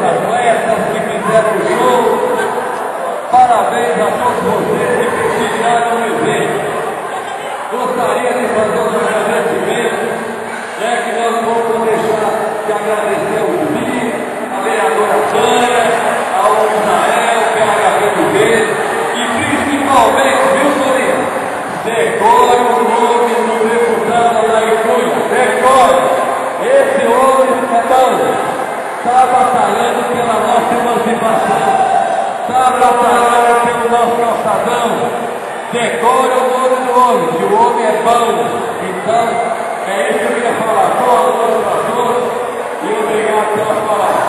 atletas que fizeram o show. Parabéns a todos vocês que prestigiaram o evento. Gostaria de fazer um agradecimento, que nós não vamos deixar de agradecer o Zi, a vereadora Tânia, ao Israel, PHB do Beijo, e principalmente, viu, Sonia? Decore o nome do deputado da Icunha. Decore! Esse homem está batalhando pela nossa emancipação, está batalhando pelo nosso calçadão. Decore o nome do homem, que o homem é bom. Então, é isso que eu queria falar. Boa noite a todos e obrigado pela palavra.